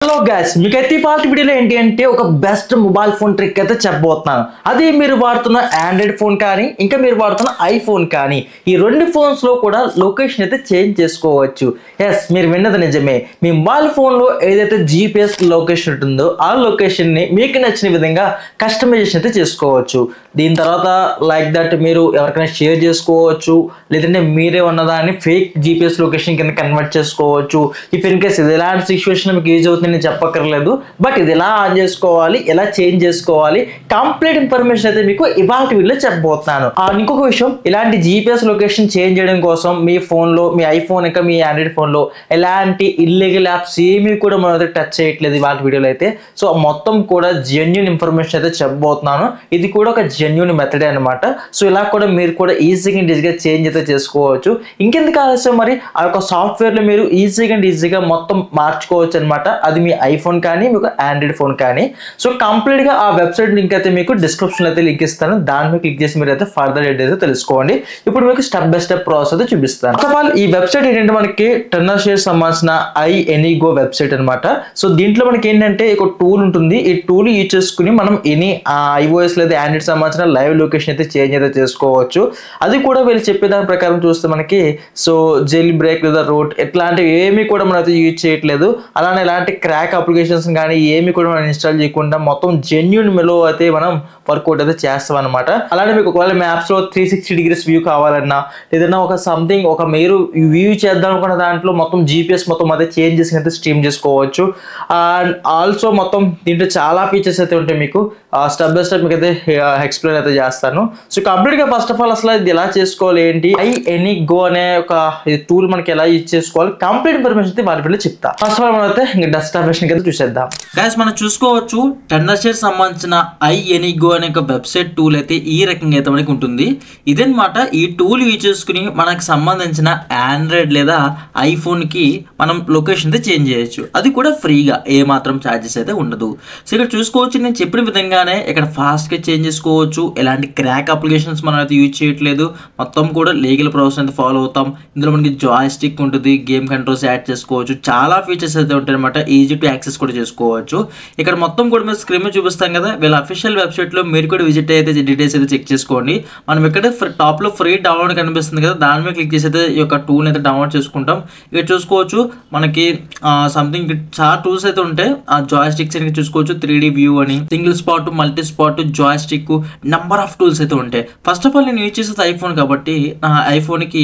Hello guys, మీకైతే part వీడియోలో ఏంటి అంటే ఒక బెస్ట్ మొబైల్ ఫోన్ ట్రిక్ అయితే చెప్పబోతున్నాను. అది మీరు వాడుతున్న ఆండ్రాయిడ్ ఫోన్ కానీ ఇంకా మీరు వాడుతున్న ఐఫోన్ కానీ ఈ రెండు ఫోన్స్ లో కూడా లొకేషన్ అయితే చేంజ్ చేసుకోవచ్చు. ఎస్, మీరు విన్నది నిజమే. మీ మొబైల్ ఫోన్ లో ఏదైతే GPS లొకేషన్ ఉంటుందో ఆ లొకేషన్ ని మీకు నచ్చిన విధంగా కస్టమైజేషన్ అయితే చేసుకోవచ్చు. దీని తర్వాత లైక్ దట్ మీరు ఎవరికైనా షేర్ చేసుకోవచ్చు, లేదంటే మీరే ఉన్నదాన్ని ఫేక్ GPS లొకేషన్ కింద కన్వర్ట్ చేసుకోవచ్చు. ఇఫ్ ఇన్ కేస్ ఇది ఎలాంటి సిచ్యువేషన్ మీకు యూజ్ అవుతుంది నేను చెప్పక్కర్లేదు, బట్ ఇది ఎలా ఆన్ చేసుకోవాలి, ఎలా చేంజ్ చేసుకోవాలి, కంప్లీట్ ఇన్ఫర్మేషన్ అయితే మీకు ఇవాళ వీడియోలో చెప్పబోతున్నాను. ఇంకొక విషయం, ఇలాంటి GPS లొకేషన్ చేంజ్ చేయడం కోసం మీ ఫోన్ లో, మీ ఐఫోన్ ఇంకా మీ ఆండ్రాయిడ్ ఫోన్ లో ఎలాంటి ఇల్లీగల్ యాప్స్ ఏమీ కూడా మనం అయితే టచ్ చేయట్లేదు ఇవాళ వీడియోలో అయితే. సో మొత్తం కూడా జెన్యూన్ ఇన్ఫర్మేషన్ అయితే చెప్పబోతున్నాను. ఇది కూడా ఒక జెన్యూన్ మెథడ్ అనమాట. సో ఇలా కూడా మీరు కూడా ఈజీగా చేంజ్ అయితే చేసుకోవచ్చు. ఇంకెందుకు ఆలస్యం, మరి ఆ యొక్క సాఫ్ట్వేర్ లో మీరు ఈజీగా మొత్తం మార్చుకోవచ్చు అనమాట. అది మీ ఐఫోన్ కానీ మీకు ఆండ్రాయిడ్ ఫోన్ కానీ. సో కంప్లీట్ గా ఆ వెబ్సైట్ లింక్ అయితే మీకు డిస్క్రిప్షన్ అయితే లింక్ ఇస్తాను. దాని మీద క్లిక్ చేసి మీరు అయితే ఫర్దర్ అయితే తెలుసుకోండి. ఇప్పుడు మీకు స్టెప్ బై స్టెప్ ప్రాసెస్ అయితే చూపిస్తాను. ఫస్ట్ ఆఫ్ ఆల్ ఈ వెబ్సైట్ ఏంటంటే మనకి టెన్నర్షేర్ సంబంధించిన iAnyGo వెబ్సైట్ అనమాట. సో దీంట్లో మనకి ఏంటంటే ఒక టూల్ ఉంటుంది. ఈ టూల్ యూజ్ చేసుకుని మనం ఎనీ iOS లేదా ఆండ్రాయిడ్ సంబంధించిన లైవ్ లొకేషన్ అయితే చేంజ్ అయితే చేసుకోవచ్చు. అది కూడా వీళ్ళు చెప్పే దాని ప్రకారం చూస్తే మనకి సో జెల్ బ్రేక్ లేదా రూట్ ఇట్లాంటివి ఏమీ కూడా మనం అయితే యూజ్ చేయట్లేదు. అలానే ఇలాంటి క్రాక్ అప్లికేషన్స్ కానీ ఏమి కూడా మనం ఇన్స్టాల్ చేయకుండా మొత్తం జెన్యూన్ మెలో అయితే మనం వర్కౌట్ అయితే చేస్తాం అనమాట. అలానే మీకు ఒకవేళ మ్యాప్స్ లో 360 degrees వ్యూ కావాలన్నా, ఏదైనా ఒక సంథింగ్ ఒక మీరు వ్యూ చేద్దాం అనుకున్న దాంట్లో మొత్తం GPS మొత్తం అయితే చేంజ్ చేసి అయితే స్ట్రీమ్ చేసుకోవచ్చు. అండ్ ఆల్సో మొత్తం దీంట్లో చాలా ఫీచర్స్ అయితే ఉంటాయి. మీకు స్టెప్ బై స్టెప్ మీకు అయితే ఎక్స్ప్లెయిన్ అయితే చేస్తాను. సో కంప్లీట్ గా ఫస్ట్ ఆఫ్ ఆల్ అసలు ఇది ఎలా చేసుకోవాలి ఏంటి, iAnyGo అనే ఒక టూల్ మనకి ఎలా యూజ్ చేసుకోవాలి, కంప్లీట్ ఇన్ఫర్మేషన్ అయితే వాటి వీళ్ళు చెప్తా. ఫస్ట్ ఆఫ్ ఆల్ మనం అయితే ఇంకా డెస్క్టాప్ కింద చూసేద్దాం. గైస్, మనం చూసుకోవచ్చు టెన్నర్షేర్ సంబంధించిన iAnyGo అనే ఒక వెబ్సైట్ టూల్ అయితే ఈ రకంగా అయితే మనకి ఉంటుంది. ఇదన్నమాట. ఈ టూల్ యూజ్ చేసుకుని మనకు సంబంధించిన ఆండ్రాయిడ్ లేదా ఐఫోన్ కి మనం లొకేషన్ అయితే చేంజ్ చేయొచ్చు. అది కూడా ఫ్రీగా, ఏ మాత్రం ఛార్జెస్ అయితే ఉండదు. సో ఇక్కడ చూసుకోవచ్చు, నేను చెప్పిన విధంగానే ఇక్కడ ఫాస్ట్ గా చేంజ్ చేసుకోవచ్చు. ఎలాంటి క్రాక్ అప్లికేషన్స్ మనం అయితే యూజ్ చేయట్లేదు. మొత్తం కూడా లీగల్ ప్రాసెస్ అయితే ఫాలో అవుతాం. ఇందులో మనకి జాయ్ స్టిక్ ఉంటుంది, గేమ్ కంట్రోల్స్ యాడ్ చేసుకోవచ్చు, చాలా ఫీచర్స్ అయితే ఉంటాయి అనమాట. ఈజీ టు యాక్సెస్ కూడా చేసుకోవచ్చు. ఇక్కడ మొత్తం కూడా మీరు స్క్రీన్ మీద చూపిస్తాం కదా, వీళ్ళ అఫీషియల్ వెబ్సైట్ లో మీరు కూడా విజిట్ అయితే డీటెయిల్స్ అయితే చెక్ చేసుకోండి. మనం ఇక్కడ టాప్ లో ఫ్రీ డౌన్లోడ్ కనిపిస్తుంది కదా, దాని మీద క్లిక్ చేసి అయితే ఈ యొక్క టూల్ అయితే డౌన్లోడ్ చేసుకుంటాం. ఇక్కడ చూసుకోవచ్చు మనకి సంథింగ్ చాలా టూల్స్ అయితే ఉంటాయి. ఆ జాయ్ స్టిక్స్ అని చూసుకోవచ్చు, 3D వ్యూ అని, single spot, multi spot, Joy stick, number of tools అయితే ఉంటాయి. ఫస్ట్ ఆఫ్ ఆల్ నేను యూజ్ చేసేది ఐఫోన్ కాబట్టి నా ఐఫోన్ కి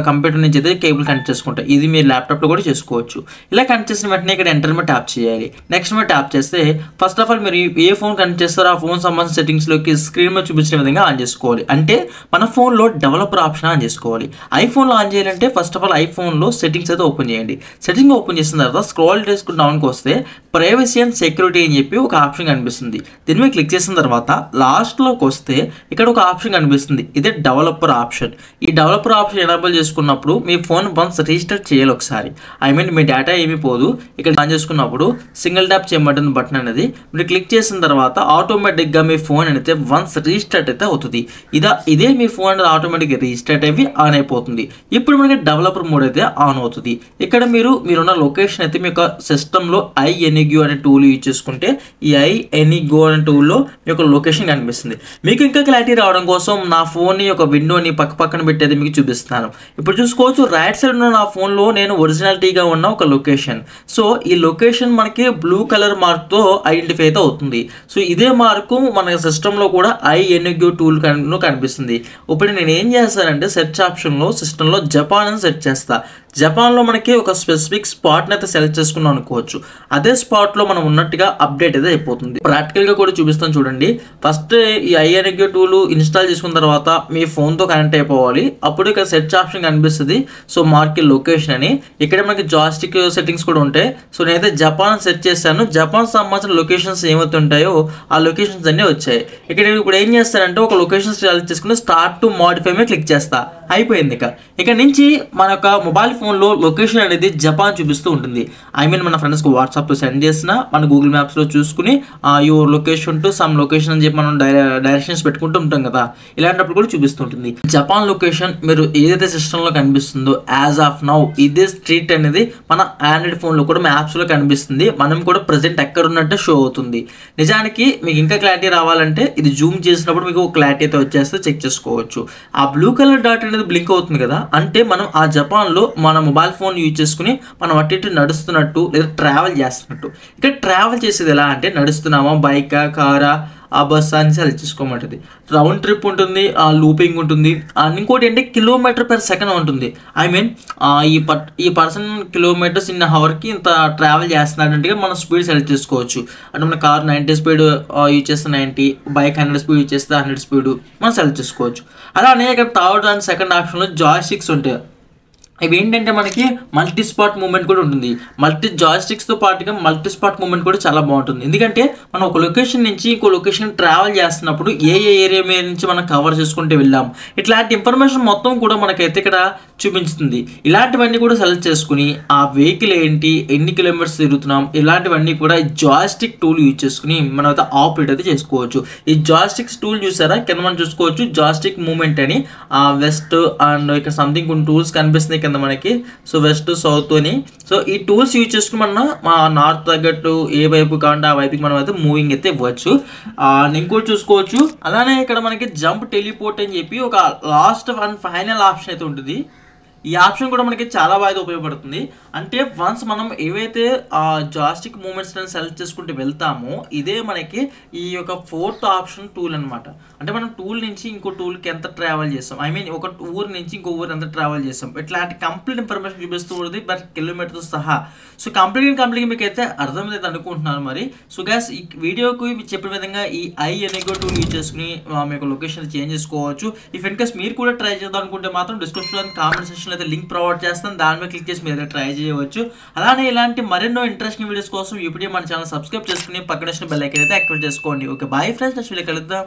కంప్యూటర్ నుంచి అయితే కేబుల్ కనెక్ట్ చేసుకుంటా. ఇది మీరు ల్యాప్టాప్ లో కూడా చేసుకోవచ్చు. ఇలా కనెక్ట్ చేసిన వెంటనే ఇక్కడ ఎంటర్ మీద ట్యాప్ చేయాలి. నెక్స్ట్ మీద ట్యాప్ చేస్తే ఫస్ట్ ఆఫ్ ఆల్ మీరు ఏ ఫోన్ కనెక్ట్ చేస్తారో ఆ ఫోన్ సంబంధించిన సెట్టింగ్స్ లోకి స్క్రీన్ మీద చూపించిన విధంగా ఆన్ చేసుకోవాలి. అంటే మన ఫోన్ లో డెవలపర్ ఆప్షన్ ఆన్ చేసుకోవాలి. ఐఫోన్ లో ఆన్ చేయాలంటే ఫస్ట్ ఆఫ్ ఆల్ ఐఫోన్ లో సెట్టింగ్స్ అయితే ఓపెన్ చేయండి. సెట్టింగ్ ఓపెన్ చేసిన తర్వాత స్క్రోల్ చేసుకుని డౌన్కి వస్తే ప్రైవసీ అండ్ సెక్యూరిటీ అని చెప్పి ఒక ఆప్షన్ కనిపిస్తుంది. దీని మీద క్లిక్ చేసిన తర్వాత లాస్ట్ లోకి వస్తే ఇక్కడ ఒక ఆప్షన్ కనిపిస్తుంది. ఇదే డెవలపర్ ఆప్షన్. ఈ డెవలపర్ ఆప్షన్ ఎనేబుల్ చేసుకున్నప్పుడు మీ ఫోన్ వన్స్ రిజిస్టర్ చేయాలి ఒకసారి. ఐ మీన్ మీ డేటా ఏమీ పోదు. ఇక్కడ ఆన్ చేసుకున్నప్పుడు సింగిల్ ట్యాప్ చేయమంటుంది బటన్ అనేది. మీరు క్లిక్ చేసిన తర్వాత ఆటోమేటిక్ గా మీ ఫోన్ అయితే వన్స్ రిజిస్టార్ట్ అయితే అవుతుంది. ఇదే మీ ఫోన్ అనేది ఆటోమేటిక్ గా రిజిస్టార్ట్ అయ్యి ఆన్ అయిపోతుంది. ఇప్పుడు మనకి డెవలపర్ మోడ్ అయితే ఆన్ అవుతుంది. ఇక్కడ మీరున్న లొకేషన్ అయితే మీ యొక్క సిస్టమ్ లో iAnyGo అనే టూల్ యూజ్ చేసుకుంటే ఈ iAnyGo అనే టూల్ లో మీ యొక్క లొకేషన్ కనిపిస్తుంది. మీకు ఇంకా క్లారిటీ రావడం కోసం నా ఫోన్ యొక్క విండోని పక్కన పెట్టేది మీకు చూపిస్తాను. ఇప్పుడు చూసుకోవచ్చు రైట్ సైడ్ ఉన్న నా ఫోన్ లో నేను ఒరిజినాలిటీగా ఉన్న ఒక లొకేషన్. సో ఈ లొకేషన్ మనకి బ్లూ కలర్ మార్క్ తో ఐడెంటిఫై అయితే అవుతుంది. సో ఇదే మార్కు మన సిస్టమ్ లో కూడా iAnyGo టూల్ కనిపిస్తుంది. ఇప్పుడు నేను ఏం చేస్తానంటే సెర్చ్ ఆప్షన్ లో సిస్టమ్ లో జపాన్ అని సెర్చ్ చేస్తా. జపాన్ లో మనకి ఒక స్పెసిఫిక్ స్పాట్ అయితే సెలెక్ట్ చేసుకున్నాం అనుకోవచ్చు. అదే స్పాట్ లో మనం ఉన్నట్టుగా అప్డేట్ అయితే అయిపోతుంది. ప్రాక్టికల్ గా కూడా చూపిస్తాను చూడండి. ఫస్ట్ ఈ iAnyGo టూల్ ఇన్స్టాల్ చేసుకున్న తర్వాత మీ ఫోన్ తో కనెక్ట్ అయిపోవాలి. అప్పుడు ఇక్కడ సెర్చ్ ఆప్షన్ కనిపిస్తుంది. సో మార్క్ లొకేషన్ అని, ఇక్కడ మనకి జాస్టిక్ సెట్టింగ్స్ కూడా ఉంటాయి. సో నేనైతే జపాన్ సెర్చ్ చేశాను. జపాన్ సంబంధించిన లొకేషన్స్ ఏమైతే ఉంటాయో ఆ లొకేషన్స్ అన్ని వచ్చాయి. ఇక్కడ ఇప్పుడు ఏం చేస్తానంటే ఒక లొకేషన్ సెలెక్ట్ చేసుకుని స్టార్ట్ టు మోడిఫై మీద క్లిక్ చేస్తా. అయిపోయింది. ఇక్కడ నుంచి మన యొక్క మొబైల్ ఫోన్ ఫోన్లో లొకేషన్ అనేది జపాన్ చూపిస్తూ ఉంటుంది. ఐ మీన్ మన ఫ్రెండ్స్కి వాట్సాప్లో సెండ్ చేసినా మన గూగుల్ మ్యాప్స్లో చూసుకుని your location to some location అని చెప్పి మనం డైరెక్షన్స్ పెట్టుకుంటూ ఉంటాం కదా, ఇలాంటప్పుడు కూడా చూపిస్తుంటుంది. జపాన్ లొకేషన్ మీరు ఏదైతే సిస్టంలో కనిపిస్తుందో యాజ్ ఆఫ్ నౌ ఇదే స్ట్రీట్ అనేది మన ఆండ్రాయిడ్ ఫోన్లో కూడా మ్యాప్స్లో కనిపిస్తుంది. మనం కూడా ప్రజెంట్ ఎక్కడ ఉన్నట్టే షో అవుతుంది. నిజానికి మీకు ఇంకా క్లారిటీ రావాలంటే ఇది జూమ్ చేసినప్పుడు మీకు క్లారిటీ అయితే వచ్చేస్తే చెక్ చేసుకోవచ్చు. ఆ బ్లూ కలర్ డాట్ అనేది బ్లింక్ అవుతుంది కదా, అంటే మనం ఆ జపాన్లో మన మొబైల్ ఫోన్ యూజ్ చేసుకుని మనం అటు ఇటు నడుస్తున్నట్టు లేదా ట్రావెల్ చేస్తున్నట్టు. ఇక్కడ ట్రావెల్ చేసేది ఎలా అంటే నడుస్తున్నామా, బైకా, కారా, ఆ బస్ అని సెలెక్ట్ చేసుకోమంటుంది. రౌండ్ ట్రిప్ ఉంటుంది, లూపింగ్ ఉంటుంది, ఇంకోటి అంటే కిలోమీటర్ పర్ సెకండ్ ఉంటుంది. ఐ మీన్ ఈ పర్సన్ కిలోమీటర్స్ ఇన్ అవర్కి ఇంత ట్రావెల్ చేస్తున్నాడంటే మనం స్పీడ్ సెలెక్ట్ చేసుకోవచ్చు. అంటే మన కార్ 90 స్పీడ్ యూజ్ చేస్తే 90, బైక్ 100 స్పీడ్ యూజ్ చేస్తే 100 స్పీడ్ మనం సెలెక్ట్ చేసుకోవచ్చు. అలానే ఇక్కడ థర్డ్ అండ్ సెకండ్ ఆప్షన్లో జాయ్స్టిక్స్ ఉంటాయి. ఇవి ఏంటంటే మనకి మల్టీ స్పాట్ మూమెంట్ కూడా ఉంటుంది. జాయ్స్టిక్స్తో పాటుగా మల్టీ స్పాట్ మూమెంట్ కూడా చాలా బాగుంటుంది. ఎందుకంటే మనం ఒక లొకేషన్ నుంచి ఇంకో లొకేషన్ ట్రావెల్ చేస్తున్నప్పుడు ఏ ఏరియా మీద నుంచి మనం కవర్ చేసుకుంటూ వెళ్ళాం, ఇట్లాంటి ఇన్ఫర్మేషన్ మొత్తం కూడా మనకైతే ఇక్కడ చూపించుతుంది. ఇలాంటివన్నీ కూడా సెలెక్ట్ చేసుకుని ఆ వెహికల్ ఏంటి, ఎన్ని కిలోమీటర్స్ తిరుగుతున్నాం, ఇలాంటివన్నీ కూడా జాయ్స్టిక్ టూల్ యూజ్ చేసుకుని మనం అయితే ఆపరేట్ అయితే చేసుకోవచ్చు. ఈ జాయ్స్టిక్స్ టూల్ చూసారా, కింద మనం చూసుకోవచ్చు జాయ్స్టిక్ మూమెంట్ అని వెస్ట్ అండ్ ఇక్కడ సంథింగ్ కొన్ని టూల్స్ కనిపిస్తున్నాయి కింద మనకి. సో వెస్ట్, సౌత్ అని. సో ఈ టూల్స్ యూజ్ చేసుకుని మనం మా నార్త్ తగ్గట్టు ఏ వైపు కావాలంటే ఆ వైపుకి మనం అయితే మూవింగ్ అయితే ఇవ్వచ్చు. ఇంకోటి చూసుకోవచ్చు. అలానే ఇక్కడ మనకి జంప్ టెలిపోర్ట్ అని చెప్పి ఒక లాస్ట్ అండ్ ఫైనల్ ఆప్షన్ అయితే ఉంటుంది. ఈ ఆప్షన్ కూడా మనకి చాలా బాగా ఉపయోగపడుతుంది. అంటే వన్స్ మనం ఏవైతే జాయ్స్టిక్ మూమెంట్స్ సెలెక్ట్ చేసుకుంటూ వెళ్తామో ఇదే మనకి ఈ యొక్క ఫోర్త్ ఆప్షన్ టూల్ అనమాట. అంటే మనం టూల్ నుంచి ఇంకో టూల్కి ఎంత ట్రావెల్ చేస్తాం, ఐ మీన్ ఒక ఊరు నుంచి ఇంకో ఊరు ఎంత ట్రావెల్ చేస్తాం, ఇట్లాంటి కంప్లీట్ ఇన్ఫర్మేషన్ చూపిస్తూ ఉంటుంది బట్ కిలోమీటర్తో సహా. సో కంప్లీట్గా మీకు అయితే అర్థమైతే అనుకుంటున్నాను మరి. సో గ్యాస్ ఈ వీడియోకి మీకు చెప్పిన విధంగా ఈ అనేక టూల్ యూజ్ చేసుకుని మీకు లొకేషన్ చేంజ్ చేసుకోవచ్చు. ఇఫ్ ఇన్ కేస్ మీరు కూడా ట్రై చేద్దాం అనుకుంటే మాత్రం డిస్క్రిప్షన్ కామెంట్ సెక్షన్ అయితే లింక్ ప్రొవైడ్ చేస్తాను, దాని మీద క్లిక్ చేసి మీరు అయితే ట్రై చేయవచ్చు. అలానే ఇలాంటి మరెన్నో ఇంట్రెస్టింగ్ వీడియోస్ కోసం ఇప్పుడే మన ఛానల్ సబ్స్క్రైబ్ చేసుకుని పక్కన బెల్ ఐకాన్ అయితే యాక్టివేట్ చేసుకోండి. Okay, bye friends, next video కలుద్దాం.